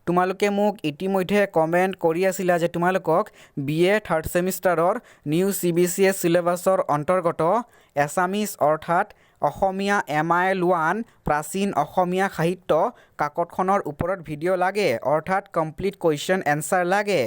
তোমালোকে মোক ইতিমধ্যে কমেণ্ট কৰি আছিলা যে তোমালোকক BA থাৰ্ড ছেমিষ্টাৰৰ নিউ CBCS চিলেবাছৰ অন্তৰ্গত এছামিজ অৰ্থাৎ অসমীয়া MIL 1 প্ৰাচীন অসমীয়া সাহিত্য কাকতখনৰ ওপৰত ভিডিঅ' লাগে অৰ্থাৎ কমপ্লিট কুৱেশ্যন এনচাৰ লাগে।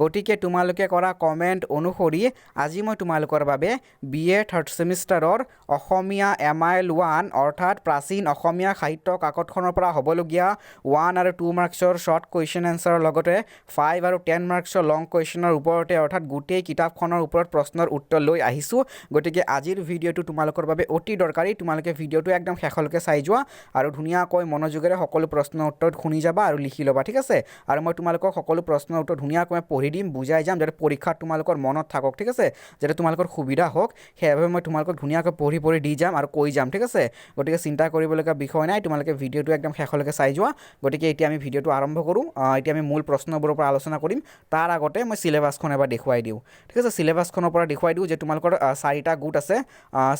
গতিকে তোমালোকে কৰা কমেণ্ট অনুসৰি আজি মই তোমালোকৰ বাবে BA থাৰ্ড ছেমিষ্টাৰৰ অসমীয়া MIL 1 অৰ্থাৎ প্ৰাচীন অসমীয়া সাহিত্য কাকতখনৰ পৰা হ'বলগীয়া 1 আৰু 2 মাৰ্কছৰ শ্বৰ্ট কুৱেশ্যন এনচাৰৰ লগতে 5 আৰু 10 মাৰ্কছৰ লং কুৱেশ্যনৰ ওপৰতে অৰ্থাৎ গোটেই কিতাপখনৰ ওপৰত প্ৰশ্নৰ উত্তৰ লৈ আহিছোঁ। গতিকে আজিৰ ভিডিঅ'টো তোমালোকৰ বাবে অতি দৰকাৰী। তোমালোকে ভিডিঅ'টো একদম শেষলৈকে চাই যোৱা আৰু ধুনীয়াকৈ মনোযোগেৰে সকলো প্ৰশ্নৰ উত্তৰ শুনি যাবা আৰু লিখি ল'বা, ঠিক আছে। আৰু মই তোমালোকক সকলো প্ৰশ্নৰ উত্তৰ ধুনীয়াকৈ পঢ়ি দিম, বুজাই যাম, যাতে পৰীক্ষাত তোমালোকৰ মনত থাকক, ঠিক আছে, যাতে তোমালোকৰ সুবিধা হওক। সেইবাবে মই তোমালোকক ধুনীয়াকৈ পঢ়ি দি যাম আৰু কৈ যাম, ঠিক আছে। গতিকে চিন্তা কৰিবলগীয়া বিষয় নাই, তোমালোকে ভিডিঅ'টো একদম শেষলৈকে চাই যোৱা। গতিকে এতিয়া আমি ভিডিঅ'টো আৰম্ভ কৰোঁ। এতিয়া আমি মূল প্ৰশ্নবোৰৰ পৰা আলোচনা কৰিম। তাৰ আগতে মই চিলেবাছখন এবাৰ দেখুৱাই দিওঁ, ঠিক আছে। চিলেবাছখনৰ পৰা দেখুৱাই দিওঁ যে তোমালোকৰ 4টা গোট আছে।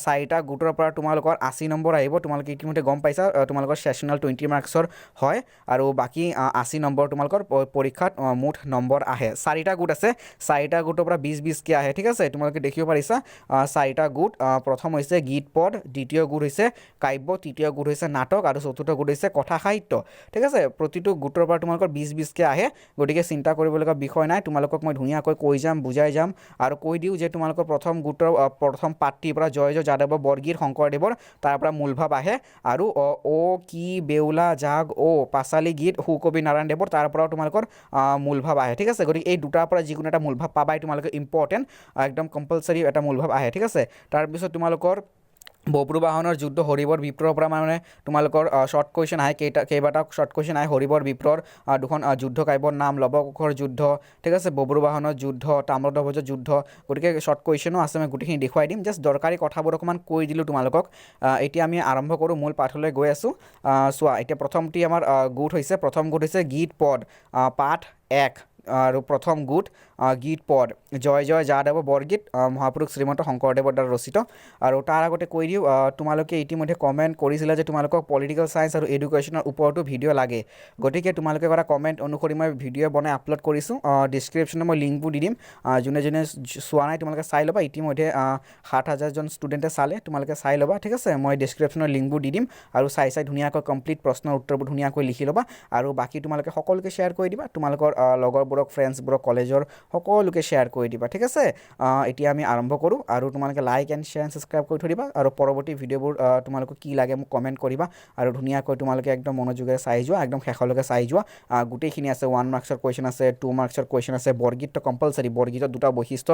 4টা গোটৰ পৰা তোমালোকৰ 80 নম্বৰ আহিব। তোমালোকে ইতিমধ্যে গম পাইছা তোমালোকৰ ছেশ্যনেল 20 মাৰ্কছৰ হয় আৰু বাকী 80 নম্বৰ তোমালোকৰ পৰীক্ষাত মুঠ নম্বৰ আহে। 4টা গোট আছে, 4টা গোটৰ পৰা 20-20কৈ আহে, ঠিক আছে। তোমালোকে দেখিব পাৰিছা 4টা গোট। প্ৰথম হৈছে গীত পদ, দ্বিতীয় গোট হৈছে কাব্য, তৃতীয় গোট হৈছে নাটক আৰু চতুৰ্থ গোট হৈছে কথা সাহিত্য, ঠিক আছে। প্ৰতিটো গোটৰ পৰা তোমালোকৰ 20-20কৈ আহে। গতিকে চিন্তা কৰিবলগীয়া বিষয় নাই, তোমালোকক মই ধুনীয়াকৈ কৈ যাম, বুজাই যাম আৰু কৈ দিওঁ যে তোমালোকৰ প্ৰথম গোটৰ প্ৰথম পাঠটিৰ পৰা জয় যাদৱ বৰগীত শংকৰদেৱৰ তাৰ পৰা মূলভাৱ আহে আৰু কি বেউলা জাগ পাঁচালী গীত সুকবি নাৰায়ণ দেৱৰ তাৰ পৰাও তোমালোকৰ মূলভাৱ আহে, ঠিক আছে। গতিকে এই দুটাৰ পৰা যিকোনো এটা মূলভাৱ পাবাই তোমালোকে, ইম্পৰ্টেণ্ট একদম কম্পালচাৰী এটা মূলভাৱ আহে, ঠিক আছে। তাৰপিছত তোমালোকৰ বব্ৰুবাহনৰ যুদ্ধ হৰিবৰ বিপ্ৰৰ পৰা মানে তোমালোকৰ শ্বৰ্ট কুৱেশ্যন আহে, কেইবাটাও শ্বৰ্ট কুৱেশ্যন আহে। হৰিবৰ বিপ্ৰৰ দুখন যুদ্ধ কাব্যৰ নাম, লৱকুশৰ যুদ্ধ, ঠিক আছে, বব্ৰুবাহনৰ যুদ্ধ, তাম্ৰধ্বজৰ যুদ্ধ। গতিকে শ্বৰ্ট কুৱেশ্যনো আছে, মই গোটেইখিনি দেখুৱাই দিম। জাষ্ট দৰকাৰী কথাবোৰ অকণমান কৈ দিলোঁ তোমালোকক। এতিয়া আমি আৰম্ভ কৰোঁ, মূল পাঠলৈ গৈ আছোঁ। চোৱা, এতিয়া প্ৰথমটি আমাৰ গোট হৈছে, প্ৰথম গোট হৈছে গীত পদ, পাঠ 1 আৰু প্ৰথম গোট গীত পদ জয় যাদৱ বৰগীত মহাপুৰুষ শ্ৰীমন্ত শংকৰদেৱৰ দ্বাৰা ৰচিত। আৰু তাৰ আগতে কৈ দিওঁ তোমালোকে ইতিমধ্যে কমেণ্ট কৰিছিলা যে তোমালোকক পলিটিকেল ছায়েন্স আৰু এডুকেশ্যনৰ ওপৰতো ভিডিঅ' লাগে। গতিকে তোমালোকে কৰা কমেণ্ট অনুসৰি মই ভিডিঅ' বনাই আপলোড কৰিছোঁ। ডিছক্ৰিপশ্যনত মই লিংকবোৰ দি দিম, যোনে চোৱা নাই তোমালোকে চাই ল'বা। ইতিমধ্যে 7,000জন ষ্টুডেণ্টে চালে, তোমালোকে চাই ল'বা, ঠিক আছে। মই ডিছক্ৰিপশ্যনৰ লিংকবোৰ দি দিম আৰু চাই ধুনীয়াকৈ কমপ্লিট প্ৰশ্নৰ উত্তৰবোৰ ধুনীয়াকৈ লিখি ল'বা আৰু বাকী তোমালোকে সকলোকে শ্বেয়াৰ কৰি দিবা, তোমালোকৰ লগৰবোৰক, ফ্ৰেণ্ডছবোৰক, কলেজৰ সকলোকে শ্বেয়াৰ কৰি দিবা, ঠিক আছে। এতিয়া আমি আৰম্ভ কৰোঁ আৰু তোমালোকে লাইক এণ্ড শ্বেয়াৰ ছাবস্ক্ৰাইব কৰি থৈ দিবা আৰু পৰৱৰ্তী ভিডিঅ'বোৰ তোমালোকক কি লাগে মোক কমেণ্ট কৰিবা আৰু ধুনীয়াকৈ তোমালোকে একদম মনোযোগেৰে চাই যোৱা, একদম শেষলৈকে চাই যোৱা। গোটেইখিনি আছে, 1 মাৰ্কছৰ কুৱেশ্যন আছে, 2 মাৰ্কছৰ কুৱেশ্যন আছে। বৰগীতটো কম্পালচাৰী, বৰগীতৰ 2টা বৈশিষ্ট্য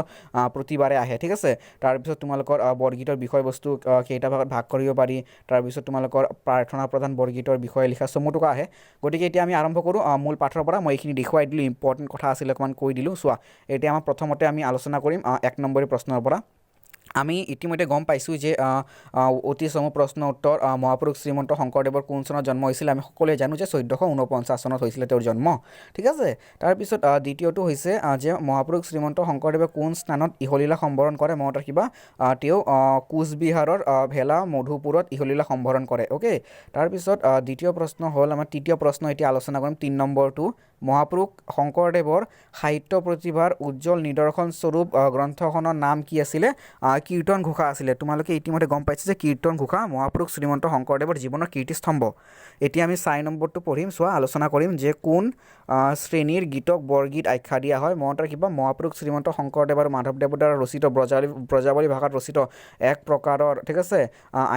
প্ৰতিবাৰে আহে, ঠিক আছে। তাৰপিছত তোমালোকৰ বৰগীতৰ বিষয়বস্তু কেইটা ভাগত ভাগ কৰিব পাৰি, তাৰপিছত তোমালোকৰ প্ৰাৰ্থনা প্ৰধান বৰগীতৰ বিষয়ে লিখা চমুটোকা আহে। গতিকে এতিয়া আমি আৰম্ভ কৰোঁ মূল পাঠৰ পৰা। মই এইখিনি দেখুৱাই দিলোঁ, ইম্পৰ্টেণ্ট কথা আছিলে অকণমান কৈ দিলোঁ। চোৱা, এতিয়া আমাৰ প্ৰথমতে আমি আলোচনা কৰিম 1 নম্বৰী প্ৰশ্নৰ পৰা। আমি ইতিমধ্যে গম পাইছোঁ যে অতি চমু প্ৰশ্ন উত্তৰ মহাপুৰুষ শ্ৰীমন্ত শংকৰদেৱৰ কোন চনত জন্ম হৈছিলে। আমি সকলোৱে জানো যে 1449 চনত হৈছিলে তেওঁৰ জন্ম, ঠিক আছে। তাৰপিছত দ্বিতীয়টো হৈছে যে মহাপুৰুষ শ্ৰীমন্ত শংকৰদেৱে কোন স্থানত ইহলীলা সম্বৰণ কৰে, মনত ৰাখিবা। তেওঁ কোচবিহাৰৰ ভেলা মধুপুৰত ইহলীলা সম্বৰণ কৰে, অ'কে। তাৰপিছত দ্বিতীয় প্ৰশ্ন হ'ল আমাৰ তৃতীয় প্ৰশ্ন, এতিয়া আলোচনা কৰিম 3 নম্বৰটো। মহাপুৰুষ শংকৰদেৱৰ সাহিত্য প্ৰতিভাৰ উজ্জ্বল নিদৰ্শন স্বৰূপ গ্ৰন্থখনৰ নাম কি আছিলে? কীৰ্তন ঘোষা আছিলে। তোমালোকে ইতিমধ্যে গম পাইছে যে কীৰ্তন ঘোষা মহাপুৰুষ শ্ৰীমন্ত শংকৰদেৱৰ জীৱনৰ কীৰ্তিস্তম্ভ। এতিয়া আমি 4 নম্বৰটো পঢ়িম। চোৱা, আলোচনা কৰিম যে কোন শ্ৰেণীৰ গীতক বৰগীত আখ্যা দিয়া হয়। মনত ৰাখিবা, মহাপুৰুষ শ্ৰীমন্ত শংকৰদেৱ আৰু মাধৱদেৱৰ দ্বাৰা ৰচিত ব্ৰজাৱলী ভাষাত ৰচিত এক প্ৰকাৰৰ, ঠিক আছে,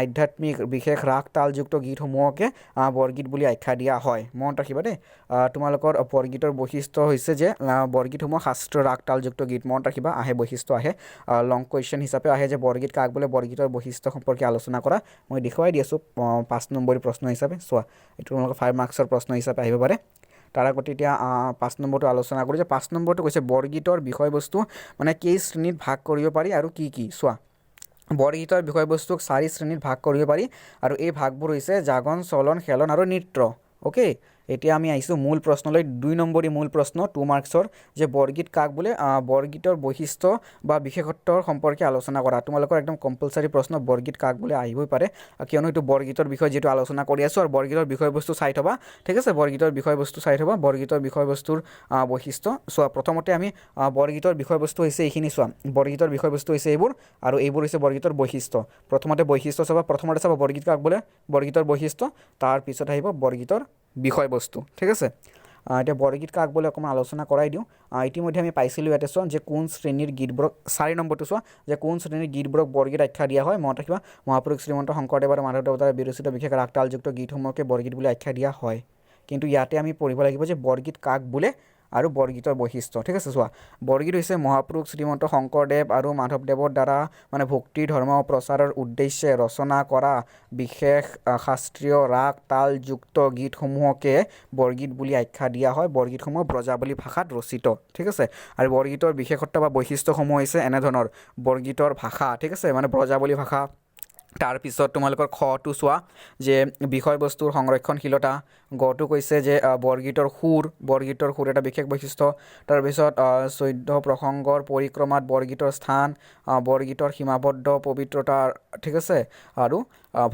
আধ্যাত্মিক বিশেষ ৰাগ তালযুক্ত গীতসমূহকে বৰগীত বুলি আখ্যা দিয়া হয়। মনত ৰাখিবা দেই। তোমালোকৰ বৰগীতৰ বৈশিষ্ট্য হৈছে যে বৰগীতসমূহ শাস্ত্ৰীয় ৰাগ তালযুক্ত গীত। মনত ৰাখিবা, আহে বৈশিষ্ট্য আহে। লং কুৱেশ্যন হিচাপে আহে যে বৰগীত কাক বোলে, বৰগীতৰ বৈশিষ্ট্য সম্পৰ্কে আলোচনা কৰা। মই দেখুৱাই দি আছোঁ 5 নম্বৰী প্ৰশ্ন হিচাপে। চোৱা, এইটো তোমালোকৰ 5 মাৰ্কছৰ প্ৰশ্ন হিচাপে আহিব পাৰে। তাৰ আগতে এতিয়া 5 নম্বৰটো আলোচনা কৰোঁ যে 5 নম্বৰটো কৈছে বৰগীতৰ বিষয়বস্তু মানে কেই শ্ৰেণীত ভাগ কৰিব পাৰি আৰু কি কি। চোৱা, বৰগীতৰ বিষয়বস্তুক 4 শ্ৰেণীত ভাগ কৰিব পাৰি আৰু এই ভাগবোৰ হৈছে জাগৰণ, চলন, খেলন আৰু নৃত্য, অ'কে। এতিয়া আমি আহিছোঁ মূল প্ৰশ্নলৈ 2 নম্বৰী মূল প্ৰশ্ন 2 মাৰ্কছৰ যে বৰগীত কাক বোলে বৰগীতৰ বৈশিষ্ট্য বা বিশেষত্বৰ সম্পৰ্কে আলোচনা কৰা তোমালোকৰ একদম কম্পালসাৰী প্ৰশ্ন বৰগীত কাক বোলে আহিবই পাৰে কিয়নো এইটো বৰগীতৰ বিষয়ে যেটো আলোচনা কৰি আছো আৰু বৰগীতৰ বিষয়বস্তু চাই থবা ঠিক আছে বৰগীতৰ বিষয়বস্তু চাই থবা বৰগীতৰ বিষয়বস্তুৰ বৈশিষ্ট্য চোৱা প্ৰথমতে আমি বৰগীতৰ বিষয়বস্তু হৈছে এইখিনি চোৱা বৰগীতৰ বিষয়বস্তু হৈছে এইবোৰ আৰু এইবোৰ হৈছে বৰগীতৰ বৈশিষ্ট্য প্ৰথমতে বৈশিষ্ট্য চাবা প্ৰথমতে চাবা বৰগীত কাক বোলে বৰগীতৰ বৈশিষ্ট্য তাৰ পিছত আহিব বৰগীতৰ বিষয়বস্তু ঠিক আছে এতিয়া বৰগীত কাক বোলে অকমান আলোচনা কৰাই দিওঁ ইতিমধ্যে আমি পাইছিলোঁ ইয়াতে চোৱা যে কোন শ্ৰেণীৰ গীতবোৰক 4 নম্বৰটো চোৱা যে কোন শ্ৰেণীৰ গীতবোৰক বৰগীত আখ্যা দিয়া হয় মনত ৰাখিবা মহাপুৰুষ শ্ৰীমন্ত শংকৰদেৱ আৰু মাধৱদেৱৰ দ্বাৰা বিৰচিত বিশেষ ৰাগ তালযুক্ত গীতসমূহকে বৰগীত বুলি আখ্যা দিয়া হয় কিন্তু ইয়াতে আমি পঢ়িব লাগিব যে বৰগীত কাক বোলে আৰু বৰগীতৰ বৈশিষ্ট্য ঠিক আছে চোৱা বৰগীত হৈছে মহাপুৰুষ শ্ৰীমন্ত শংকৰদেৱ আৰু মাধৱদেৱৰ দ্বাৰা মানে ভক্তি ধৰ্ম প্ৰচাৰৰ উদ্দেশ্যে ৰচনা কৰা বিশেষ শাস্ত্ৰীয় ৰাগ তালযুক্ত গীতসমূহকে বৰগীত বুলি আখ্যা দিয়া হয় বৰগীতসমূহ ব্ৰজাৱলী ভাষাত ৰচিত ঠিক আছে আৰু বৰগীতৰ বিশেষত্ব বা বৈশিষ্ট্যসমূহ হৈছে এনেধৰণৰ বৰগীতৰ ভাষা ঠিক আছে মানে ব্ৰজাৱলী ভাষা তাৰ পিছত তোমালোকৰ খটো চোৱা যে বিষয়বস্তুৰ সংৰক্ষণশীলতা গটো কৈছে যে বৰগীতৰ সুৰ এটা বিশেষ বৈশিষ্ট্য তাৰ পিছত 14 প্ৰসংগৰ পৰিক্ৰমাত বৰগীতৰ স্থান বৰগীতৰ সীমাবদ্ধ পবিত্ৰতা ঠিক আছে আৰু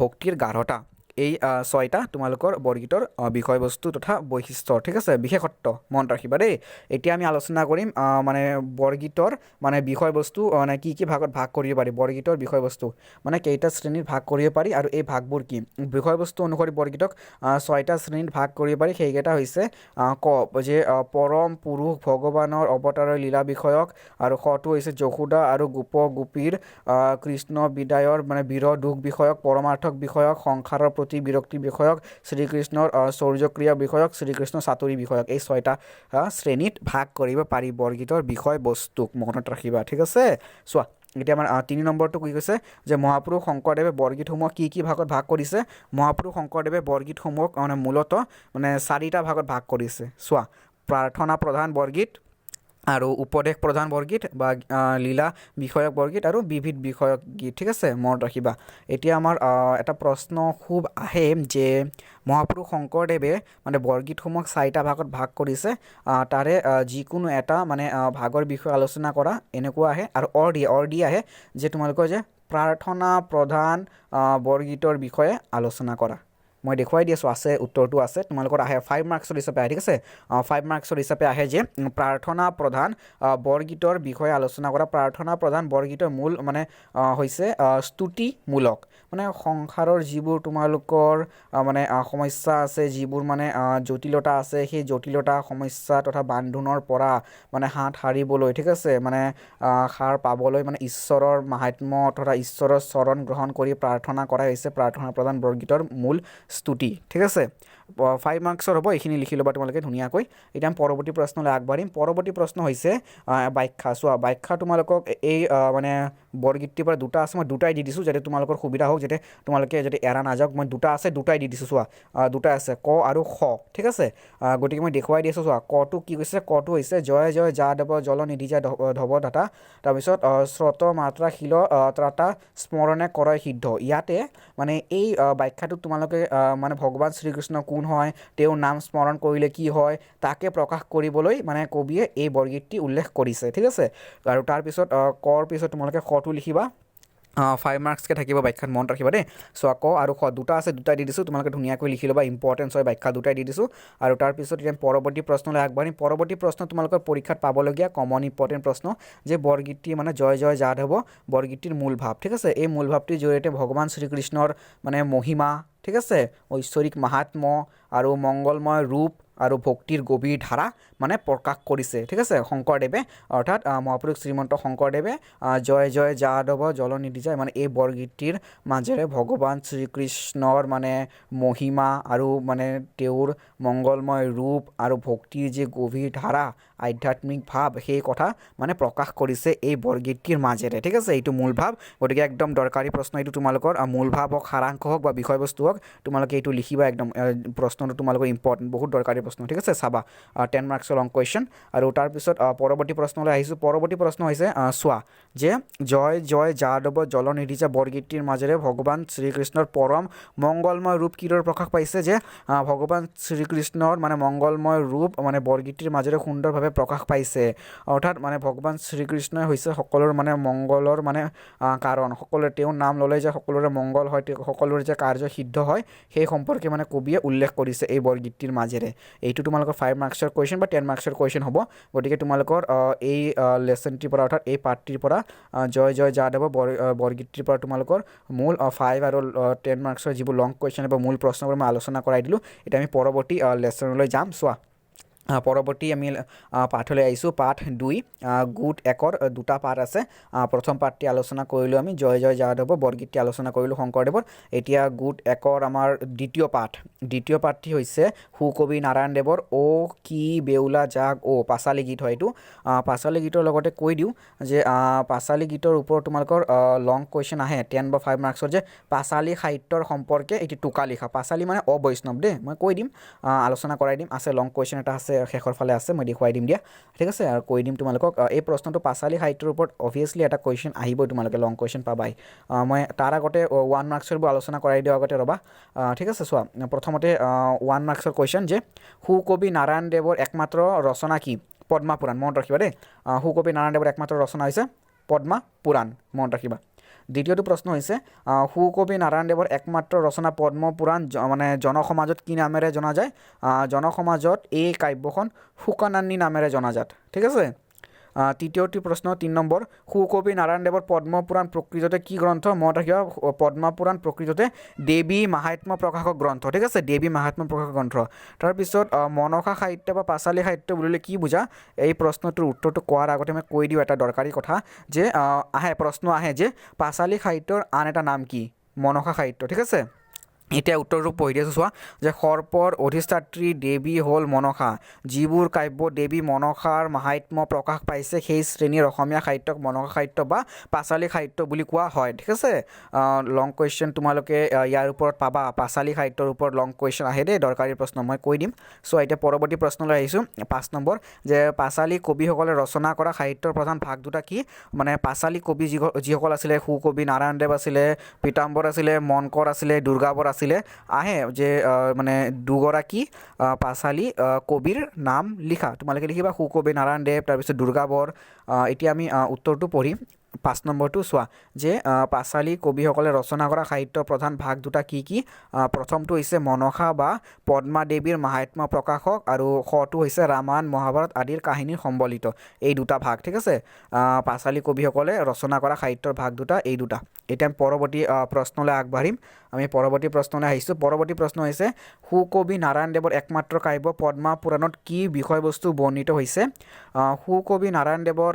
ভক্তিৰ গাঢ়তা এই 6টা তোমালোকৰ বৰগীতৰ বিষয়বস্তু তথা বৈশিষ্ট্য ঠিক আছে বিশেষত্ব মন ৰাখিবা দেই এতিয়া আমি আলোচনা কৰিম মানে বৰগীতৰ মানে বিষয়বস্তু মানে কি ভাগত ভাগ কৰিব পাৰি বৰগীতৰ বিষয়বস্তু মানে কেইটা শ্ৰেণীত ভাগ কৰিব পাৰি আৰু এই ভাগবোৰ কি বিষয়বস্তু অনুসৰি বৰগীতক 6টা শ্ৰেণীত ভাগ কৰিব পাৰি সেইকেইটা হৈছে ক যে পৰম পুৰুষ ভগৱানৰ অৱতাৰৰ লীলা বিষয়ক আৰু খটো হৈছে যশোদা আৰু গোপীৰ কৃষ্ণ বিদায়ৰ মানে বীৰ দুখ বিষয়ক পৰমাৰ্থক বিষয়ক সংসাৰৰ প্ৰতি বিৰক্তি বিষয়ক শ্ৰীকৃষ্ণৰ শৌৰ্যক্ৰিয়া বিষয়ক শ্ৰীকৃষ্ণ চাতুৰী বিষয়ক এই 6টা শ্ৰেণীত ভাগ কৰিব পাৰি বৰগীতৰ বিষয়বস্তুক মনত ৰাখিবা ঠিক আছে চোৱা এতিয়া আমাৰ 3 নম্বৰটো কি কৈছে যে মহাপুৰুষ শংকৰদেৱে বৰগীতসমূহ কি ভাগত ভাগ কৰিছে মহাপুৰুষ শংকৰদেৱে বৰগীতসমূহক মানে মূলতঃ মানে 4টা ভাগত ভাগ কৰিছে চোৱা প্ৰাৰ্থনা প্ৰধান বৰগীত আৰু উপদেশ প্ৰধান বৰগীত বা লীলা বিষয়ক বৰগীত আৰু বিবিধ বিষয়ক গীত ঠিক আছে মনত ৰাখিবা এতিয়া আমাৰ এটা প্ৰশ্ন খুব আহে যে মহাপুৰুষ শংকৰদেৱে মানে বৰগীতসমূহক 4টা ভাগত ভাগ কৰিছে তাৰে যিকোনো এটা মানে ভাগৰ বিষয়ে আলোচনা কৰা এনেকুৱা আহে আৰু অৰ দি আহে যে তোমালোকৰ যে প্ৰাৰ্থনা প্ৰধান বৰগীতৰ বিষয়ে আলোচনা কৰা মই দেখুৱাই দি আছোঁ আছে উত্তৰটো আছে তোমালোকৰ আহে 5 মাৰ্কছৰ হিচাপে আহে ঠিক আছে 5 মাৰ্কছৰ হিচাপে আহে যে প্ৰাৰ্থনা প্ৰধান বৰগীতৰ বিষয়ে আলোচনা কৰা প্ৰাৰ্থনা প্ৰধান বৰগীতৰ মূল মানে হৈছে স্তুতিমূলক মানে সংসাৰৰ যিবোৰ তোমালোকৰ মানে সমস্যা আছে যিবোৰ মানে জটিলতা আছে সেই জটিলতা সমস্যা তথা বান্ধোনৰ পৰা মানে হাত সাৰিবলৈ ঠিক আছে মানে সাৰ পাবলৈ মানে ঈশ্বৰৰ মাহাত্ম্য তথা ঈশ্বৰৰ চৰণ গ্ৰহণ কৰি প্ৰাৰ্থনা কৰা হৈছে প্ৰাৰ্থনা প্ৰধান বৰগীতৰ মূল স্তুতি ঠিক আছে 5 মাৰ্কছৰ হ'ব এইখিনি লিখি ল'বা তোমালোকে ধুনীয়াকৈ এতিয়া আমি পৰৱৰ্তী প্ৰশ্নলৈ আগবাঢ়িম পৰৱৰ্তী প্ৰশ্ন হৈছে ব্যাখ্যা চোৱা ব্যাখ্যা তোমালোকক এই মানে বৰগীতটিৰ পৰা দুটা আছে মই দুটাই দি দিছোঁ যাতে তোমালোকৰ সুবিধা হওক যাতে তোমালোকে যাতে এৰা নাযাওক মই দুটা আছে দুটাই দি দিছোঁ চোৱা দুটা আছে ক আৰু খ ঠিক আছে গতিকে মই দেখুৱাই দি আছোঁ চোৱা কটো কি কৈছে কটো হৈছে জয় জয় যাদৱ জলনিধি যা ধৱ দাতা তাৰপিছত স্ৰোত মাত্ৰা শিল ত্ৰাতা স্মৰণে কৰয় সিদ্ধ ইয়াতে মানে এই ব্যাখ্যাটো তোমালোকে মানে ভগৱান শ্ৰীকৃষ্ণ কোন হয় তেওঁৰ নাম স্মৰণ কৰিলে কি হয় তাকে প্ৰকাশ কৰিবলৈ মানে কবিয়ে এই বৰগীতটি উল্লেখ কৰিছে ঠিক আছে আৰু তাৰ পিছত কৰ পিছত তোমালোকে খটো লিখিবা 5 মাৰ্কছকে থাকিব ব্যাখ্যাত মনত ৰাখিবা দেই চ' ক আৰু খ দুটা আছে দুটাই দি দিছোঁ তোমালোকে ধুনীয়াকৈ লিখি ল'বা ইম্পৰ্টেঞ্চ হয় ব্যাখ্যা দুটাই দি দিছোঁ আৰু তাৰপিছত এতিয়া পৰৱৰ্তী প্ৰশ্নলৈ আগবাঢ়িম পৰৱৰ্তী প্ৰশ্ন তোমালোকৰ পৰীক্ষাত পাবলগীয়া কমন ইম্পৰ্টেণ্ট প্ৰশ্ন যে বৰগীতটি মানে জয় জয় যাদৱ বৰগীতটিৰ মূল ভাৱ ঠিক আছে এই মূল ভাৱটিৰ জৰিয়তে ভগৱান শ্ৰীকৃষ্ণৰ মানে মহিমা ঠিক আছে ঐশ্বৰিক মাহাত্ম্য আৰু মংগলময় ৰূপ আৰু ভক্তিৰ গভীৰ ধাৰা মানে প্ৰকাশ কৰিছে ঠিক আছে শংকৰদেৱে অৰ্থাৎ মহাপুৰুষ শ্ৰীমন্ত শংকৰদেৱে জয় জয় যাদৱ জলনিধি যায় মানে এই বৰগীতটিৰ মাজেৰে ভগৱান শ্ৰীকৃষ্ণৰ মানে মহিমা আৰু মানে তেওঁৰ মংগলময় ৰূপ আৰু ভক্তিৰ যে গভীৰ ধাৰা আধ্যাত্মিক ভাৱ সেই কথা মানে প্ৰকাশ কৰিছে এই বৰগীতটিৰ মাজেৰে ঠিক আছে এইটো মূল ভাৱ গতিকে একদম দৰকাৰী প্ৰশ্ন এইটো তোমালোকৰ মূল ভাৱ হওক সাৰাংশ হওক বা বিষয়বস্তু হওক তোমালোকে এইটো লিখিবা একদম প্ৰশ্নটো তোমালোকৰ ইম্পৰ্টেণ্ট বহুত দৰকাৰী প্ৰশ্ন ঠিক আছে চাবা 10 মাৰ্কছৰ লং কুৱেশ্যন আৰু তাৰপিছত পৰৱৰ্তী প্ৰশ্নলৈ আহিছোঁ পৰৱৰ্তী প্ৰশ্ন হৈছে চোৱা যে জয় জয় যাদৱ জলনিধিজা বৰগীতটিৰ মাজেৰে ভগৱান শ্ৰীকৃষ্ণৰ পৰম মংগলময় ৰূপ কিদৰে প্ৰকাশ পাইছে যে ভগৱান শ্ৰীকৃষ্ণৰ মানে মংগলময় ৰূপ মানে বৰগীতটিৰ মাজেৰে সুন্দৰভাৱে প্ৰকাশ পাইছে অৰ্থাৎ মানে ভগৱান শ্ৰীকৃষ্ণই হৈছে সকলোৰে মানে মংগলৰ মানে কাৰণ সকলোৰে তেওঁৰ নাম ল'লে যে সকলোৰে মংগল হয় সকলোৰে যে কাৰ্য সিদ্ধ হয় সেই সম্পৰ্কে মানে কবিয়ে উল্লেখ কৰিছে এই বৰগীতটিৰ মাজেৰে এইটো তোমালোকৰ 5 মাৰ্কছৰ কুৱেশ্যন বা 10 মাৰ্কছৰ কুৱেশ্যন হ'ব গতিকে তোমালোকৰ এই লেসনটিৰ পৰা অৰ্থাৎ এই পাৰ্টটিৰ পৰা জয় জয় যাদৱ বৰগীতটিৰ পৰা তোমালোকৰ মূল 5 আৰু 10 মাৰ্কছৰ যিবোৰ লং কুৱেশ্যন বা মূল প্ৰশ্নবোৰ মই আলোচনা কৰাই দিলোঁ এতিয়া আমি পৰৱৰ্তী লেসনলৈ যাম চোৱা পৰৱৰ্তী আমি পাঠলৈ আহিছোঁ পাঠ 2 গুট 1ৰ দুটা পাঠ আছে প্ৰথম পাঠটি আলোচনা কৰিলোঁ আমি জয় জয় যাদৱ বৰগীতটি আলোচনা কৰিলোঁ শংকৰদেৱৰ এতিয়া গুট 1ৰ আমাৰ দ্বিতীয় পাঠটি হৈছে সুকবি নাৰায়ণ দেৱৰ অ কি বেউলা জাগ অ পাঁচালী গীত হয় এইটো পাঁচালী গীতৰ লগতে কৈ দিওঁ যে পাঁচালী গীতৰ ওপৰত তোমালোকৰ লং কুৱেশ্যন আহে 10 বা 5 মাৰ্কছৰ যে পাঁচালী সাহিত্যৰ সম্পৰ্কে এটি টোকা লিখা পাঁচালী মানে অবৈষ্ণৱ দেই মই কৈ দিম আলোচনা কৰাই দিম আছে লং কুৱেশ্যন এটা আছে শেষৰ ফালে আছে মই দেখুৱাই দিম দিয়া ঠিক আছে আৰু কৈ দিম তোমালোকক এই প্ৰশ্নটো পাঁচালী সাহিত্যৰ ওপৰত অবভিয়াছলি এটা কুৱেশ্যন আহিবই তোমালোকে লং কুৱেশ্যন পাবাই মই তাৰ আগতে 1 মাৰ্কছৰবোৰ আলোচনা কৰাই দিওঁ আগতে ৰ'বা ঠিক আছে চোৱা প্ৰথমতে 1 মাৰ্কছৰ কুৱেশ্যন যে সুকবি নাৰায়ণ দেৱৰ একমাত্ৰ ৰচনা কি পদ্মা পুৰাণ মনত ৰাখিবা দেই সুকবি নাৰায়ণ দেৱৰ একমাত্ৰ ৰচনা হৈছে পদ্মা পুৰাণ মনত ৰাখিবা দ্বিতীয়টো প্ৰশ্ন হৈছে সুকবি নাৰায়ণ দেৱৰ একমাত্ৰ ৰচনা পদ্ম পুৰাণ মানে জনসমাজত কি নামেৰে জনা যায় জনসমাজত এই কাব্যখন শুকনানী নামেৰে জনাজাত ঠিক আছে তৃতীয়টি প্ৰশ্ন 3 নম্বৰ সুকবি নাৰায়ণ দেৱৰ পদ্ম পুৰাণ প্ৰকৃততে কি গ্ৰন্থ মনত ৰাখিবা পদ্ম পুৰাণ প্ৰকৃততে দেৱী মাহাত্ম্য প্ৰকাশক গ্ৰন্থ ঠিক আছে দেৱী মাহাত্ম্য প্ৰকাশক গ্ৰন্থ তাৰপিছত মনসা সাহিত্য বা পাঁচালী সাহিত্য বুলিলে কি বুজা এই প্ৰশ্নটোৰ উত্তৰটো কোৱাৰ আগতে মই কৈ দিওঁ এটা দৰকাৰী কথা যে প্ৰশ্ন আহে যে পাঁচালী সাহিত্যৰ আন এটা নাম কি মনসা সাহিত্য ঠিক আছে এতিয়া উত্তৰটো পঢ়ি দিছোঁ চোৱা যে সৰ্পৰ অধিষ্ঠাত্ৰী দেৱী হ'ল মনসা যিবোৰ কাব্য দেৱী মনসাৰ মাহাত্ম্য প্ৰকাশ পাইছে সেই শ্ৰেণীৰ অসমীয়া সাহিত্যক মনসা সাহিত্য বা পাঁচালী সাহিত্য বুলি কোৱা হয় ঠিক আছে লং কুৱেশ্যন তোমালোকে ইয়াৰ ওপৰত পাবা পাঁচালী সাহিত্যৰ ওপৰত লং কুৱেশ্যন আহে দেই দৰকাৰী প্ৰশ্ন মই কৈ দিম চ' এতিয়া পৰৱৰ্তী প্ৰশ্নলৈ আহিছোঁ 5 নম্বৰ যে পাঁচালী কবিসকলে ৰচনা কৰা সাহিত্যৰ প্ৰধান ভাগ দুটা কি মানে পাঁচালী কবি যিসকল আছিলে সুকবি নাৰায়ণ দেৱ আছিলে পীতাম্বৰ আছিলে মনকৰ আছিলে দুৰ্গাবৰ আহে যে মানে দুগৰাকী পাঁচালী কবিৰ নাম লিখা তোমালোকে লিখিবা সুকবি নাৰায়ণ দেৱ তাৰপিছত দুৰ্গাবৰ এতিয়া আমি উত্তৰটো পঢ়িম 5 নম্বৰটো চোৱা যে পাঁচালী কবিসকলে ৰচনা কৰা সাহিত্যৰ প্ৰধান ভাগ দুটা কি কি প্ৰথমটো হৈছে মনসা বা পদ্মা দেৱীৰ মাহাত্ম্য প্ৰকাশক আৰু খটো হৈছে ৰামায়ণ মহাভাৰত আদিৰ কাহিনীৰ সম্বলিত এই দুটা ভাগ ঠিক আছে পাঁচালী কবিসকলে ৰচনা কৰা সাহিত্যৰ ভাগ দুটা এই দুটা এতিয়া আমি পৰৱৰ্তী প্ৰশ্নলৈ আগবাঢ়িম আমি পৰৱৰ্তী প্ৰশ্নলৈ আহিছোঁ পৰৱৰ্তী প্ৰশ্ন হৈছে সুকবি নাৰায়ণ দেৱৰ একমাত্ৰ কাব্য পদ্মা পুৰাণত কি বিষয়বস্তু বৰ্ণিত হৈছে সুকবি নাৰায়ণ দেৱৰ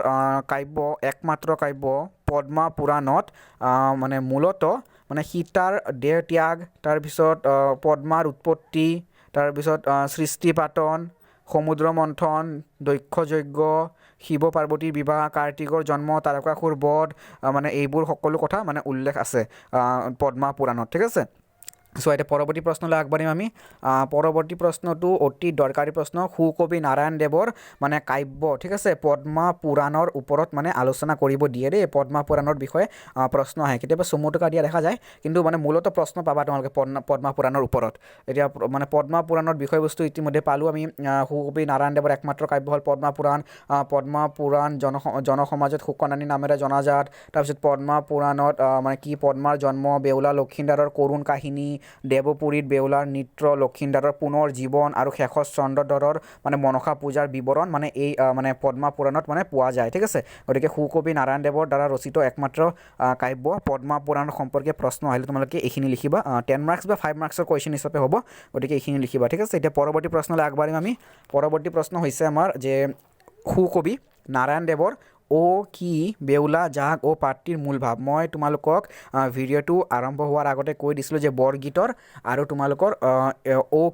কাব্য একমাত্ৰ কাব্য পদ্মা পুৰাণত মানে মূলতঃ মানে সীতাৰ দেহ ত্যাগ তাৰপিছত পদ্মাৰ উৎপত্তি তাৰপিছত সৃষ্টি পাতন সমুদ্ৰ মন্থন দক্ষ যজ্ঞ শিৱ পাৰ্বতীৰ বিবাহ কাৰ্তিকৰ জন্ম তাৰকাসুৰ বধ মানে এইবোৰ সকলো কথা মানে উল্লেখ আছে পদ্মা পুৰাণত ঠিক আছে চ' এতিয়া পৰৱৰ্তী প্ৰশ্নলৈ আগবাঢ়িম আমি পৰৱৰ্তী প্ৰশ্নটো অতি দৰকাৰী প্ৰশ্ন সুকবি নাৰায়ণ দেৱৰ মানে কাব্য ঠিক আছে পদ্মা পুৰাণৰ ওপৰত মানে আলোচনা কৰিব দিয়ে দেই পদ্মা পুৰাণৰ বিষয়ে প্ৰশ্ন আহে কেতিয়াবা চমু টকা দিয়া দেখা যায় কিন্তু মানে মূলত প্ৰশ্ন পাবা তোমালোকে পদ্মা পুৰাণৰ ওপৰত এতিয়া মানে পদ্মা পুৰাণৰ বিষয়বস্তু ইতিমধ্যে পালোঁ আমি সুকবি নাৰায়ণ দেৱৰ একমাত্ৰ কাব্য হ'ল পদ্মা পুৰাণ জনসমাজত শুকনানী নামেৰে জনাজাত তাৰপিছত পদ্মা পুৰাণত মানে কি পদ্মাৰ জন্ম বেউলা লক্ষীন্দাৰৰ কৰুণ কাহিনী দেৱপুৰীত বেউলাৰ নৃত্য লক্ষীন্দাৰৰ পুনৰ জীৱন আৰু শেষত চন্দ্ৰধৰৰ মানে মনসা পূজাৰ বিৱৰণ মানে এই মানে পদ্মা পুৰাণত মানে পোৱা যায় ঠিক আছে গতিকে সুকবি নাৰায়ণ দেৱৰ দ্বাৰা ৰচিত একমাত্ৰ কাব্য পদ্মা পুৰাণ সম্পৰ্কে প্ৰশ্ন আহিলে তোমালোকে এইখিনি লিখিবা 10 মাৰ্কছ বা 5 মাৰ্কছৰ কুৱেশ্যন হিচাপে হ'ব গতিকে এইখিনি লিখিবা ঠিক আছে এতিয়া পৰৱৰ্তী প্ৰশ্নলৈ আগবাঢ়িম আমি পৰৱৰ্তী প্ৰশ্ন হৈছে আমাৰ যে সুকবি নাৰায়ণ দেৱৰ কি বেউলা জাগ পাঠটিৰ মূল ভাৱ মই তোমালোকক ভিডিঅ'টো আৰম্ভ হোৱাৰ আগতে কৈ দিছিলোঁ যে বৰগীতৰ আৰু তোমালোকৰ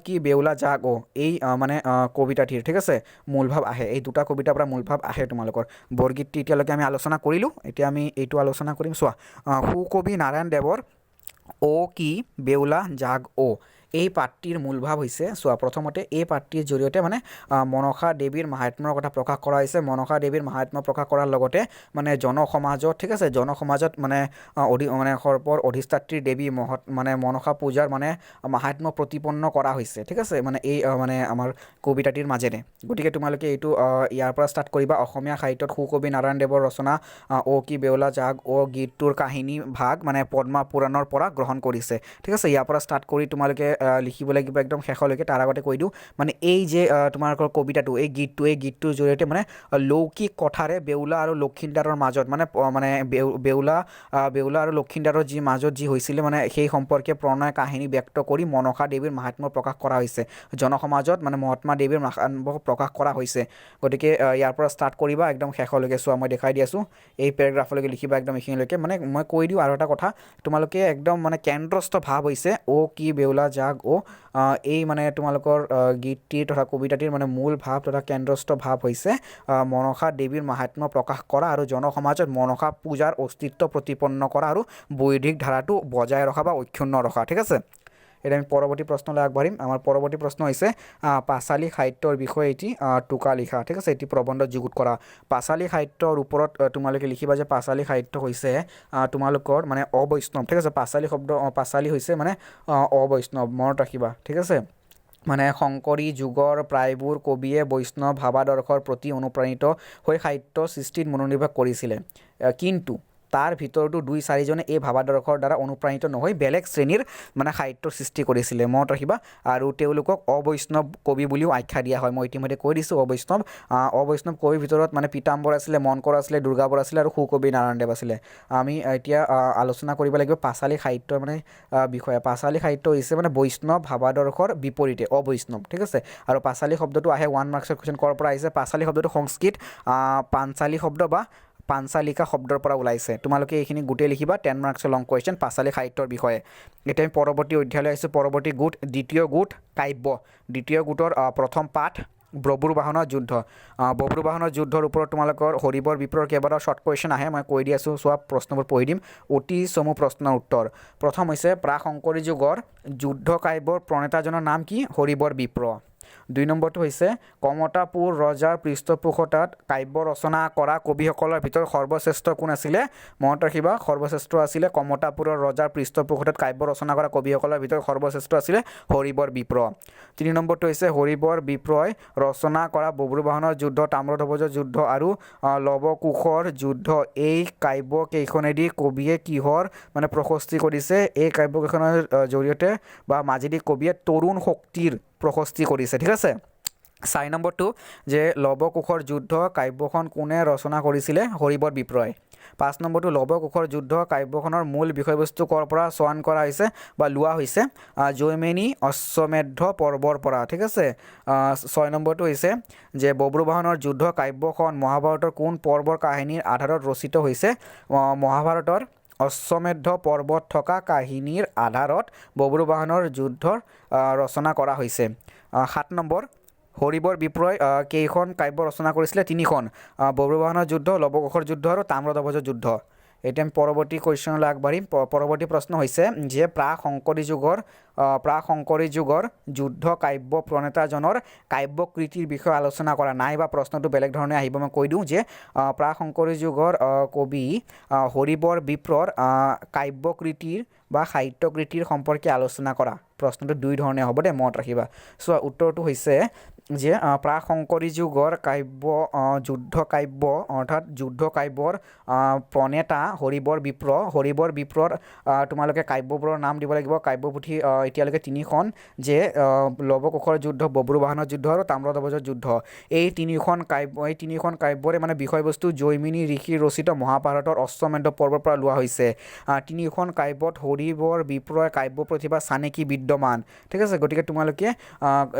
কি বেউলা জাগ এই মানে কবিতাটিৰ ঠিক আছে মূল ভাৱ আহে এই দুটা কবিতাৰ পৰা মূল ভাৱ আহে তোমালোকৰ বৰগীতটি এতিয়ালৈকে আমি আলোচনা কৰিলোঁ এতিয়া আমি এইটো আলোচনা কৰিম চোৱা সুকবি নাৰায়ণ দেৱৰ কি বেউলা জাগ এই পাঠটিৰ মূল ভাৱ হৈছে চোৱা প্ৰথমতে এই পাঠটিৰ জৰিয়তে মানে মনসা দেৱীৰ মাহাত্ম্যৰ কথা প্ৰকাশ কৰা হৈছে মনসা দেৱীৰ মাহাত্ম্য প্ৰকাশ কৰাৰ লগতে মানে জনসমাজত ঠিক আছে জনসমাজত মানে সৰ্পৰ অধিষ্ঠাত্ৰী দেৱী মানে মনসা পূজাৰ মানে মাহাত্ম্য প্ৰতিপন্ন কৰা হৈছে ঠিক আছে মানে এই মানে আমাৰ কবিতাটিৰ মাজেৰে গতিকে তোমালোকে এইটো ইয়াৰ পৰা ষ্টাৰ্ট কৰিবা অসমীয়া সাহিত্যত সুকবি নাৰায়ণ দেৱৰ ৰচনা অ কি বেউলা জাগ অ গীতটোৰ কাহিনী ভাগ মানে পদ্মা পুৰাণৰ পৰা গ্ৰহণ কৰিছে ঠিক আছে ইয়াৰ পৰা ষ্টাৰ্ট কৰি তোমালোকে লিখিব লাগিব একদম শেষলৈকে তাৰ আগতে কৈ দিওঁ মানে এই যে তোমালোকৰ কবিতাটো এই গীতটোৰ জৰিয়তে মানে লৌকিক কথাৰে বেউলা আৰু লক্ষীন্দাৰৰ মাজত মানে বেউলা আৰু লক্ষীন্দাৰৰ যি মাজত যি হৈছিলে মানে সেই সম্পৰ্কে প্ৰণয় কাহিনী ব্যক্ত কৰি মনসা দেৱীৰ মাহাত্ম্য প্ৰকাশ কৰা হৈছে জনসমাজত মানে মহাত্মা দেৱীৰ মাহাত্ম্য প্ৰকাশ কৰা হৈছে গতিকে ইয়াৰ পৰা ষ্টাৰ্ট কৰিবা একদম শেষলৈকে চোৱা মই দেখাই দি আছোঁ এই পেৰাগ্ৰাফলৈকে লিখিবা একদম এইখিনিলৈকে মানে মই কৈ দিওঁ আৰু এটা কথা তোমালোকে একদম মানে কেন্দ্ৰস্থ ভাৱ হৈছে অ কি বেউলা জাগ এই মানে তোমালোকৰ গীতটিৰ তথা কবিতাটিৰ মানে মূল ভাৱ তথা কেন্দ্ৰস্থ ভাৱ হৈছে মনসা দেৱীৰ মাহাত্ম্য প্ৰকাশ কৰা আৰু জনসমাজত মনসা পূজাৰ অস্তিত্ব প্ৰতিপন্ন কৰা আৰু বৈদিক ধাৰাটো বজাই ৰখা বা অক্ষুণ্ণ ৰখা ঠিক আছে এতিয়া আমি পৰৱৰ্তী প্ৰশ্নলৈ আগবাঢ়িম আমাৰ পৰৱৰ্তী প্ৰশ্ন হৈছে পাঁচালী সাহিত্যৰ বিষয়ে এটি টোকা লিখা ঠিক আছে এটি প্ৰবন্ধ যুগুত কৰা পাঁচালী সাহিত্যৰ ওপৰত তোমালোকে লিখিবা যে পাঁচালী সাহিত্য হৈছে তোমালোকৰ মানে অবৈষ্ণৱ ঠিক আছে পাঁচালী হৈছে মানে অবৈষ্ণৱ মনত ৰাখিবা ঠিক আছে মানে শংকৰী যুগৰ প্ৰায়বোৰ কবিয়ে বৈষ্ণৱ ভাৱাদৰ্শৰ প্ৰতি অনুপ্ৰাণিত হৈ সাহিত্য সৃষ্টিত মনোনিৱেশ কৰিছিলে কিন্তু তাৰ ভিতৰতো 2-4জনে এই ভাৱাদৰ্শৰ দ্বাৰা অনুপ্ৰাণিত নহৈ বেলেগ শ্ৰেণীৰ মানে সাহিত্যৰ সৃষ্টি কৰিছিলে মনত ৰাখিবা আৰু তেওঁলোকক অবৈষ্ণৱ কবি বুলিও আখ্যা দিয়া হয় মই ইতিমধ্যে কৈ দিছোঁ অবৈষ্ণৱ কবিৰ ভিতৰত মানে পীতাম্বৰ আছিলে মনকৰ আছিলে দুৰ্গাবৰ আছিলে আৰু সুকবি নাৰায়ণদেৱ আছিলে আমি এতিয়া আলোচনা কৰিব লাগিব পাঁচালী সাহিত্যৰ মানে বিষয়ে পাঁচালী সাহিত্য হৈছে মানে বৈষ্ণৱ ভাৱাদৰ্শৰ বিপৰীতে অবৈষ্ণৱ ঠিক আছে আৰু পাঁচালী শব্দটো আহে 1 মাৰ্কছৰ কুৱেশ্যন ক'ৰ পৰা আহিছে পাঁচালী শব্দটো সংস্কৃত পাঞ্চালী শব্দ বা পাঞ্চালিকা শব্দৰ পৰা ওলাইছে তোমালোকে এইখিনি গোটেই লিখিবা 10 মাৰ্কছৰ লং কুৱেশ্যন পাঁচালী সাহিত্যৰ বিষয়ে এতিয়া আমি পৰৱৰ্তী অধ্যায়লৈ আহিছোঁ পৰৱৰ্তী গোট দ্বিতীয় গোট কাব্য দ্বিতীয় গোটৰ প্ৰথম পাঠ বব্ৰুবাহনৰ যুদ্ধৰ ওপৰত তোমালোকৰ হৰিবৰ বিপ্ৰৰ কেইবাটাও শ্বৰ্ট কুৱেশ্যন আহে মই কৈ দি আছোঁ চোৱা প্ৰশ্নবোৰ পঢ়ি দিম অতি চমু প্ৰশ্নৰ উত্তৰ প্ৰথম হৈছে প্ৰাক শংকৰী যুগৰ যুদ্ধ কাব্যৰ প্ৰণেতাজনৰ নাম কি হৰিবৰ বিপ্ৰ 2 নম্বৰটো হৈছে কমতাপুৰ ৰজাৰ পৃষ্ঠপোষকতাত কাব্য ৰচনা কৰা কবিসকলৰ ভিতৰত সৰ্বশ্ৰেষ্ঠ কোন আছিলে মনত ৰাখিবা সৰ্বশ্ৰেষ্ঠ আছিলে কমতাপুৰৰ ৰজাৰ পৃষ্ঠপোষকতাত কাব্য ৰচনা কৰা কবিসকলৰ ভিতৰত সৰ্বশ্ৰেষ্ঠ আছিলে হৰিবৰ বিপ্ৰ 3 নম্বৰটো হৈছে হৰিবৰ বিপ্ৰই ৰচনা কৰা বব্ৰুবাহনৰ যুদ্ধ তাম্ৰধ্বজৰ যুদ্ধ আৰু লৱকুশৰ যুদ্ধ এই কাব্য কেইখনেদি কবিয়ে কিহৰ মানে প্ৰশস্তি কৰিছে এই কাব্যকেইখনৰ জৰিয়তে বা মাজেদি কবিয়ে তৰুণ শক্তিৰ প্ৰশস্তি কৰিছে ঠিক আছে 4 নম্বৰটো যে লৱকুশৰ যুদ্ধ কাব্যখন কোনে ৰচনা কৰিছিলে হৰিবৰ বিপ্ৰই 5 নম্বৰটো লৱকুশৰ যুদ্ধ কাব্যখনৰ মূল বিষয়বস্তু ক'ৰ পৰা চয়ন কৰা হৈছে বা লোৱা হৈছে জৈমিনী অশ্বমেধ পৰ্বৰ পৰা ঠিক আছে 6 নম্বৰটো হৈছে যে বব্ৰুবাহনৰ যুদ্ধ কাব্যখন মহাভাৰতৰ কোন পৰ্বৰ কাহিনীৰ আধাৰত ৰচিত হৈছে মহাভাৰতৰ অশ্বমেধ পৰ্বত থকা কাহিনীৰ আধাৰত বব্ৰুবাহনৰ যুদ্ধৰ ৰচনা কৰা হৈছে 7 নম্বৰ হৰিবৰ বিপ্ৰই কেইখন কাব্য ৰচনা কৰিছিলে 3খন বব্ৰুবাহনৰ যুদ্ধ লৱকুশৰ যুদ্ধ আৰু তাম্ৰধ্বজৰ যুদ্ধ এতিয়া আমি পৰৱৰ্তী কুৱেশ্যনলৈ আগবাঢ়িম পৰৱৰ্তী প্ৰশ্ন হৈছে যে প্ৰাক শংকৰী যুগৰ যুদ্ধ কাব্য প্ৰণেতাজনৰ কাব্যকৃতিৰ বিষয়ে আলোচনা কৰা নাই বা প্ৰশ্নটো বেলেগ ধৰণে আহিব মই কৈ দিওঁ যে প্ৰাক শংকৰী যুগৰ কবি হৰিবৰ বিপ্ৰৰ কাব্যকৃতিৰ বা সাহিত্যকৃতিৰ সম্পৰ্কে আলোচনা কৰা প্ৰশ্নটো 2 ধৰণে হ'ব দে মনত ৰাখিবা চোৱা উত্তৰটো হৈছে যে প্ৰাক শংকৰী যুগৰ কাব্য যুদ্ধ কাব্য অৰ্থাৎ যুদ্ধ কাব্যৰ প্ৰণেতা হৰিবৰ বিপ্ৰৰ তোমালোকে কাব্যবোৰৰ নাম দিব লাগিব কাব্যপুথি এতিয়ালৈকে 3খন যে লৱকুশৰ যুদ্ধ বব্ৰুবাহনৰ যুদ্ধ আৰু তাম্ৰধ্বজৰ যুদ্ধ এই 3খন কাব্যৰে মানে বিষয়বস্তু জৈমিনী ঋষিৰ ৰচিত মহাভাৰতৰ অশ্বমেধ পৰ্বৰ পৰা লোৱা হৈছে 3খন কাব্যত হৰিবৰ বিপ্ৰয় কাব্য প্ৰতিভা চানেকি বিদ্যমান ঠিক আছে গতিকে তোমালোকে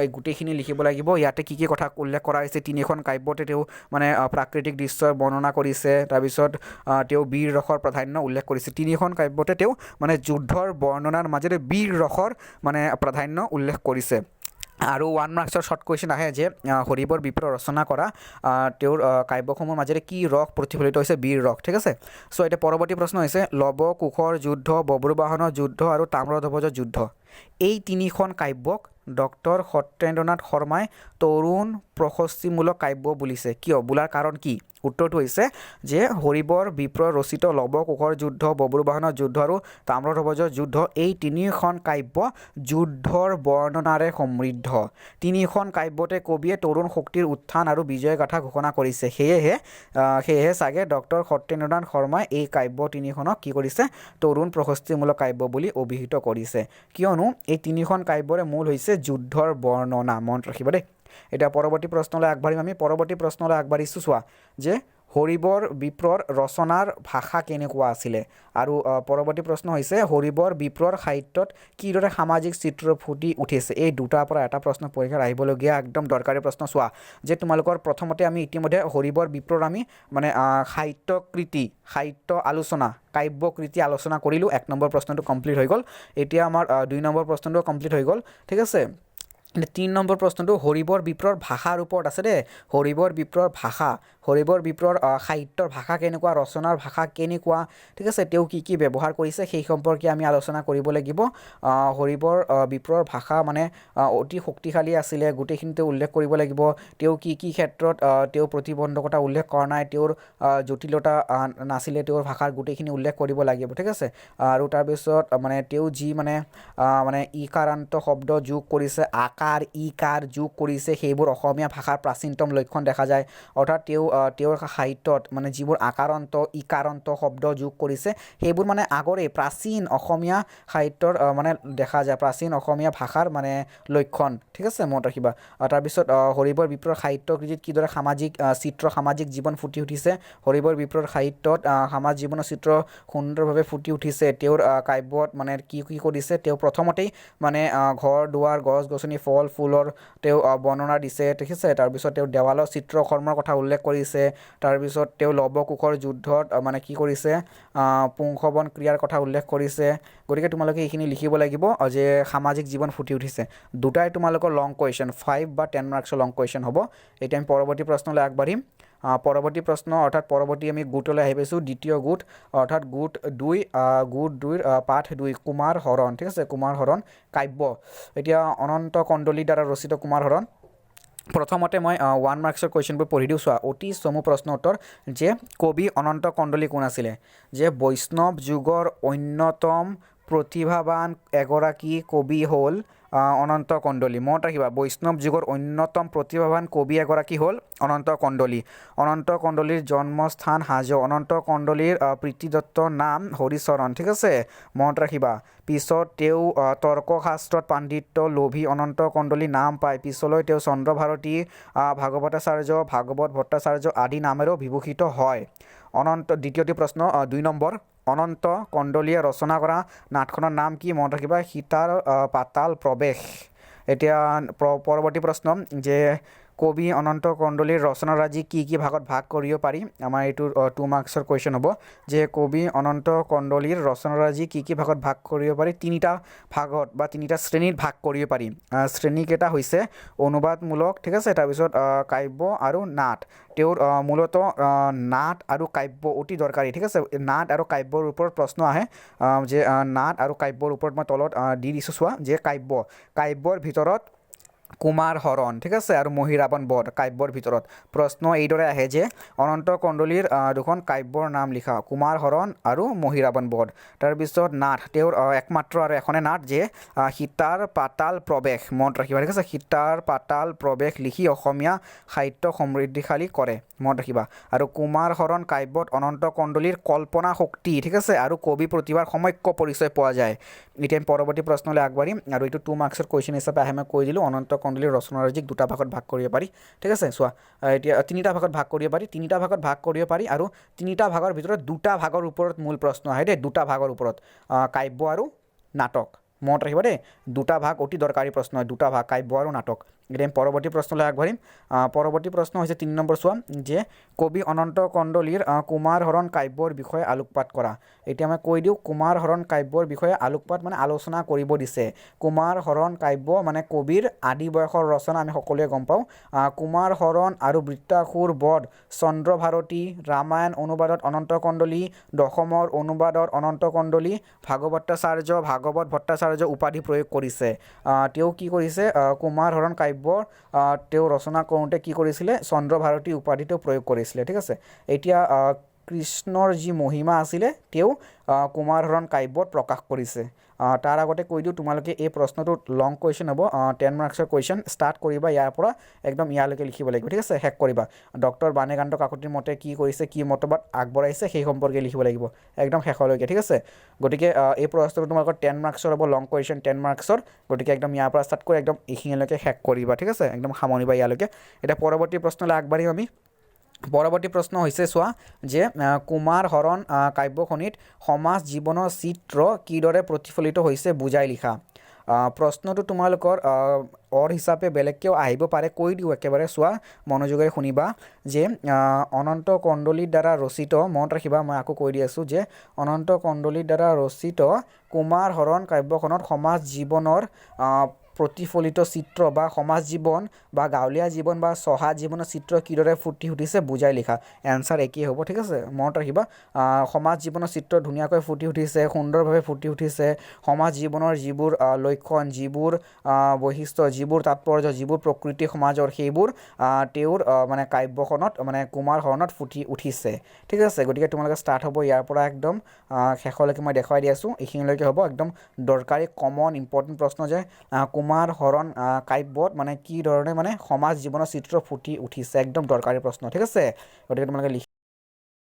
এই গোটেইখিনি লিখিব লাগিব ইয়াতে কি কথা উল্লেখ কৰা হৈছে 3খন কাব্যতে তেওঁ মানে প্ৰাকৃতিক দৃশ্যৰ বৰ্ণনা কৰিছে তাৰপিছত তেওঁ বীৰ ৰসৰ প্ৰাধান্য উল্লেখ কৰিছে 3খন কাব্যতে তেওঁ মানে যুদ্ধৰ বৰ্ণনাৰ মাজেৰে বীৰ ৰসৰ মানে প্ৰাধান্য উল্লেখ কৰিছে আৰু 1 মাৰ্কছৰ শ্বৰ্ট কুৱেশ্যন আহে যে হৰিবৰ বিপ্ৰ ৰচনা কৰা তেওঁৰ কাব্যসমূহৰ মাজেৰে কি ৰস প্ৰতিফলিত হৈছে বীৰ ৰস ঠিক আছে চ' এতিয়া পৰৱৰ্তী প্ৰশ্ন হৈছে লৱ কুশৰ যুদ্ধ বব্ৰুবাহনৰ যুদ্ধ আৰু তাম্ৰধ্বজৰ যুদ্ধ এই তিনিখন কাব্যক ডক্টৰ সত্যেন্দ্ৰনাথ শৰ্মাই তৰুণ প্ৰশস্তিমূলক কাব্য বুলিছে কিয় বোলাৰ কাৰণ কি উত্তৰটো হৈছে যে হৰিবৰ বিপ্ৰ ৰচিত লৱ কুশৰ যুদ্ধ বব্ৰুবাহনৰ যুদ্ধ আৰু তাম্ৰধ্বজৰ যুদ্ধ এই তিনিখন কাব্য যুদ্ধৰ বৰ্ণনাৰে সমৃদ্ধ তিনিখন কাব্যতে কবিয়ে তৰুণ শক্তিৰ উত্থান আৰু বিজয় গাথা ঘোষণা কৰিছে সেয়েহে চাগে ডক্টৰ সত্যেন্দ্ৰনাথ শৰ্মাই এই কাব্য তিনিখনক কি কৰিছে তৰুণ প্ৰশস্তিমূলক কাব্য বুলি অভিহিত কৰিছে কিয়নো এই তিনিখন কাব্যৰে মূল হৈছে যুদ্ধৰ বৰ্ণনা মনত ৰাখিবা দেই এটা পৰৱৰ্তী প্ৰশ্নলৈ আগবাঢ়িম আমি পৰৱৰ্তী প্ৰশ্নলৈ আগবাঢ়িছো চোৱা যে হৰিবৰ বিপ্ৰৰ ৰচনাৰ ভাষা কেনেকুৱা আছিলে আৰু পৰৱৰ্তী প্ৰশ্ন হৈছে হৰিবৰ বিপ্ৰৰ সাহিত্যত কিদৰে সামাজিক চিত্ৰ ফুটি উঠিছে এই দুটাৰ পৰা এটা প্ৰশ্ন পৰীক্ষাত আহিবলগীয়া একদম দৰকাৰী প্ৰশ্ন চোৱা যে তোমালোকৰ প্ৰথমতে আমি ইতিমধ্যে হৰিবৰ বিপ্ৰৰ আমি মানে সাহিত্য আলোচনা কাব্যকৃতি আলোচনা কৰিলোঁ 1 নম্বৰ প্ৰশ্নটো কমপ্লিট হৈ গ'ল এতিয়া আমাৰ 2 নম্বৰ প্ৰশ্নটো কমপ্লিট হৈ গ'ল ঠিক আছে 3 নম্বৰ প্ৰশ্নটো হৰিবৰ বিপ্ৰৰ ভাষাৰ ওপৰত আছে দেই হৰিবৰ বিপ্ৰৰ ভাষা হৰিবৰ বিপ্ৰৰ সাহিত্যৰ ভাষা কেনেকুৱা ৰচনাৰ ভাষা কেনেকুৱা ঠিক আছে তেওঁ কি কি ব্যৱহাৰ কৰিছে সেই সম্পৰ্কে আমি আলোচনা কৰিব লাগিব হৰিবৰ বিপ্ৰৰ ভাষা মানে অতি শক্তিশালী আছিলে গোটেইখিনিতে উল্লেখ কৰিব লাগিব তেওঁ কি কি ক্ষেত্ৰত তেওঁ প্ৰতিবন্ধকতা উল্লেখ কৰা নাই তেওঁৰ জটিলতা নাছিলে তেওঁৰ ভাষাৰ গোটেইখিনি উল্লেখ কৰিব লাগিব ঠিক আছে আৰু তাৰপিছত মানে তেওঁ যি মানে ইকাৰান্ত শব্দ যোগ কৰিছে আকাৰ ইকাৰ যোগ কৰিছে সেইবোৰ অসমীয়া ভাষাৰ প্ৰাচীনতম লক্ষণ দেখা যায় অৰ্থাৎ তেওঁৰ সাহিত্যত মানে যিবোৰ আকাৰান্ত ইকাৰান্ত শব্দ যোগ কৰিছে সেইবোৰ মানে আগৰে প্ৰাচীন অসমীয়া সাহিত্যৰ মানে দেখা যায় প্ৰাচীন অসমীয়া ভাষাৰ মানে লক্ষণ ঠিক আছে মনত ৰাখিবা তাৰপিছত হৰিবৰ বিপ্ৰৰ সাহিত্য কৃতিত কিদৰে সামাজিক জীৱন ফুটি উঠিছে হৰিবৰ বিপ্ৰৰ সাহিত্যত সমাজ জীৱনৰ চিত্ৰ সুন্দৰভাৱে ফুটি উঠিছে তেওঁৰ কাব্যত মানে কি কি কৰিছে তেওঁ প্ৰথমতেই মানে ঘৰ দুৱাৰ গছ গছনি ফল ফুলৰ তেওঁ বৰ্ণনা দিছে ঠিক আছে তাৰপিছত তেওঁ দেৱালৰ চিত্ৰকৰ্মৰ কথা উল্লেখ কৰিছে তাৰপিছত তেওঁ লৱ কুশৰ যুদ্ধত মানে কি কৰিছে পুংখবন ক্ৰিয়াৰ কথা উল্লেখ কৰিছে গতিকে তোমালোকে এইখিনি লিখিব লাগিব যে সামাজিক জীৱন ফুটি উঠিছে দুটাই তোমালোকৰ লং কুৱেশ্যন 5 বা 10 মাৰ্কছৰ লং কুৱেশ্যন হ'ব এতিয়া আমি পৰৱৰ্তী প্ৰশ্নলৈ আগবাঢ়িম পৰৱৰ্তী প্ৰশ্ন অৰ্থাৎ পৰৱৰ্তী আমি গোটলৈ আহি পাইছোঁ দ্বিতীয় গোট অৰ্থাৎ গোট 2 পাঠ 2 কুমাৰ হৰণ ঠিক আছে কুমাৰ হৰণ কাব্য এতিয়া অনন্ত কণ্ডলী দ্বাৰা ৰচিত কুমাৰ হৰণ প্ৰথমতে মই 1 মাৰ্কছৰ কুৱেশ্যনবোৰ পঢ়ি দিওঁ চোৱা অতি চমু প্ৰশ্ন উত্তৰ যে কবি অনন্ত কণ্ডলী কোন আছিলে যে বৈষ্ণৱ যুগৰ অন্যতম প্ৰতিভাৱান এগৰাকী কবি হ'ল অনন্ত কণ্ডলী মনত ৰাখিবা বৈষ্ণৱ যুগৰ অন্যতম প্ৰতিভাৱান কবি এগৰাকী হ'ল অনন্ত কণ্ডলীৰ জন্মস্থান হাজো অনন্ত কণ্ডলীৰ পিতৃদত্তৰ নাম হৰিচৰণ ঠিক আছে মনত ৰাখিবা পিছত তেওঁ তৰ্কশাস্ত্ৰত পাণ্ডিত্য লোভী অনন্ত কণ্ডলী নাম পায় পিছলৈ তেওঁ চন্দ্ৰভাৰতী ভাগৱতাচাৰ্য ভাগৱত ভট্টাচাৰ্য আদি নামেৰেও বিভূষিত হয় দ্বিতীয়টি প্ৰশ্ন 2 নম্বৰ অনন্ত কণ্ডলীয়ে ৰচনা কৰা নাটখনৰ নাম কি মনত ৰাখিবা সীতাৰ পাতাল প্ৰৱেশ এতিয়া পৰৱৰ্তী প্ৰশ্ন যে কবি অনন্ত কণ্ডলীৰ ৰচনাৰাজি কি কি ভাগত ভাগ কৰিব পাৰি আমাৰ এইটো 2 মাৰ্কছৰ কুৱেশ্যন হ'ব যে কবি অনন্ত কণ্ডলীৰ ৰচনাৰাজি কি কি ভাগত ভাগ কৰিব পাৰি তিনিটা ভাগত বা তিনিটা শ্ৰেণীত ভাগ কৰিব পাৰি শ্ৰেণীকেইটা হৈছে অনুবাদমূলক ঠিক আছে তাৰপিছত কাব্য আৰু নাট তেওঁৰ মূলতঃ নাট আৰু কাব্য অতি দৰকাৰী ঠিক আছে নাট আৰু কাব্যৰ ওপৰত প্ৰশ্ন আহে যে নাট আৰু কাব্যৰ ওপৰত মই তলত দি দিছোঁ চোৱা যে কাব্যৰ ভিতৰত কুমাৰ হৰণ ঠিক আছে আৰু মহিৰাবণ বধ কাব্যৰ ভিতৰত প্ৰশ্ন এইদৰে আহে যে অনন্ত কণ্ডলীৰ দুখন কাব্যৰ নাম লিখা কুমাৰ হৰণ আৰু মহিৰাবণ বধ তাৰপিছত নাট তেওঁৰ একমাত্ৰ আৰু এখনে নাট যে সীতাৰ পাতাল প্ৰৱেশ মনত ৰাখিবা ঠিক আছে সীতাৰ পাতাল প্ৰৱেশ লিখি অসমীয়া সাহিত্য সমৃদ্ধিশালী কৰে মনত ৰাখিবা আৰু কুমাৰ হৰণ কাব্যত অনন্ত কণ্ডলীৰ কল্পনা শক্তি ঠিক আছে আৰু কবি প্ৰতিভাৰ সমগ্ৰ পৰিচয় পোৱা যায় এতিয়া আমি পৰৱৰ্তী প্ৰশ্নলৈ আগবাঢ়িম আৰু এইটো 2 মাৰ্কছৰ কুৱেশ্যন হিচাপে আহে মই কৈ দিলোঁ অনন্ত কণ্ডলীৰ ৰচনাৰাজিক দুটা ভাগত ভাগ কৰিব পাৰি ঠিক আছে চোৱা এতিয়া তিনিটা ভাগত ভাগ কৰিব পাৰি আৰু তিনিটা ভাগৰ ভিতৰত দুটা ভাগৰ ওপৰত মূল প্ৰশ্ন আহে দেই দুটা ভাগৰ ওপৰত কাব্য আৰু নাটক মনত ৰাখিবা দেই দুটা ভাগ অতি দৰকাৰী প্ৰশ্ন দুটা ভাগ কাব্য আৰু নাটক একদম পৰৱৰ্তী প্ৰশ্নলৈ আগবাঢ়িম পৰৱৰ্তী প্ৰশ্ন হৈছে 3 নম্বৰ চোৱা যে কবি অনন্ত কণ্ডলীৰ কুমাৰ হৰণ কাব্যৰ বিষয়ে আলোকপাত কৰা এতিয়া মই কৈ দিওঁ কুমাৰ হৰণ কাব্যৰ বিষয়ে আলোকপাত মানে আলোচনা কৰিব দিছে কুমাৰ হৰণ কাব্য মানে কবিৰ আদি বয়সৰ ৰচনা আমি সকলোৱে গম পাওঁ কুমাৰ হৰণ আৰু বৃত্তাসুৰ বধ চন্দ্ৰভাৰতী ৰামায়ণ অনুবাদত অনন্ত কণ্ডলী দশমৰ অনুবাদত অনন্ত কণ্ডলী ভাগৱত ভট্টাচাৰ্য উপাধি প্ৰয়োগ কৰিছে তেওঁ কি কৰিছে কুমাৰ হৰণ কাব্য তেওঁ ৰচনা কৰোঁতে কি কৰিছিলে চন্দ্ৰভাৰতী উপাধিটো প্ৰয়োগ কৰিছিলে ঠিক আছে এতিয়া কৃষ্ণৰ যি মহিমা আছিলে তেওঁ কুমাৰ হৰণ কাব্যত প্ৰকাশ কৰিছে তাৰ আগতে কৈ দিওঁ তোমালোকে এই প্ৰশ্নটো লং কুৱেশ্যন হ'ব 10 মাৰ্কছৰ কুৱেশ্যন ষ্টাৰ্ট কৰিবা ইয়াৰ পৰা একদম ইয়ালৈকে লিখিব লাগিব ঠিক আছে শেষ কৰিবা ডক্টৰ বাণীকান্ত কাকতিৰ মতে কি কৰিছে কি মতবাদ আগবঢ়াইছে সেই সম্পৰ্কে লিখিব লাগিব একদম শেষলৈকে ঠিক আছে গতিকে এই প্ৰশ্নটো তোমালোকৰ 10 মাৰ্কছৰ হ'ব লং কুৱেশ্যন 10 মাৰ্কছৰ গতিকে একদম ইয়াৰ পৰা ষ্টাৰ্ট কৰি একদম এইখিনিলৈকে শেষ কৰিবা ঠিক আছে একদম সামৰিবা ইয়ালৈকে এতিয়া পৰৱৰ্তী প্ৰশ্নলৈ আগবাঢ়িম আমি পৰৱৰ্তী প্ৰশ্ন হৈছে চোৱা যে কুমাৰ হৰণ কাব্যখনিত সমাজ জীৱনৰ চিত্ৰ কিদৰে প্ৰতিফলিত হৈছে বুজাই লিখা প্ৰশ্নটো তোমালোকৰ হিচাপে বেলেগকেও আহিব পাৰে কৈ দিওঁ একেবাৰে চোৱা মনোযোগেৰে শুনিবা যে অনন্ত কণ্ডলীৰ দ্বাৰা ৰচিত মনত ৰাখিবা মই আকৌ কৈ দি আছোঁ যে অনন্ত কণ্ডলীৰ দ্বাৰা ৰচিত কুমাৰ হৰণ কাব্যখনত সমাজ জীৱনৰ প্ৰতিফলিত চিত্ৰ বা সমাজ জীৱন বা গাঁৱলীয়া জীৱন বা চহা জীৱনৰ চিত্ৰ কিদৰে ফুটি উঠিছে বুজাই লিখা এনচাৰ একেই হ'ব ঠিক আছে মনত ৰাখিবা সমাজ জীৱনৰ চিত্ৰ ধুনীয়াকৈ ফুটি উঠিছে সুন্দৰভাৱে ফুটি উঠিছে সমাজ জীৱনৰ যিবোৰ লক্ষণ যিবোৰ বৈশিষ্ট্য যিবোৰ তাৎপৰ্য যিবোৰ প্ৰকৃতি সমাজৰ সেইবোৰ তেওঁৰ মানে কাব্যখনত মানে কুমাৰ হৰণত ফুটি উঠিছে ঠিক আছে গতিকে তোমালোকে ষ্টাৰ্ট হ'ব ইয়াৰ পৰা একদম শেষলৈকে মই দেখুৱাই দি আছোঁ এইখিনিলৈকে হ'ব একদম দৰকাৰী কমন ইম্পৰ্টেণ্ট প্ৰশ্ন যে কুমাৰ হৰণ কাব্যত মানে কি ধৰণে মানে সমাজ জীৱনৰ চিত্ৰ ফুটি উঠিছে একদম দৰকাৰী প্ৰশ্ন ঠিক আছে গতিকে তোমালোকে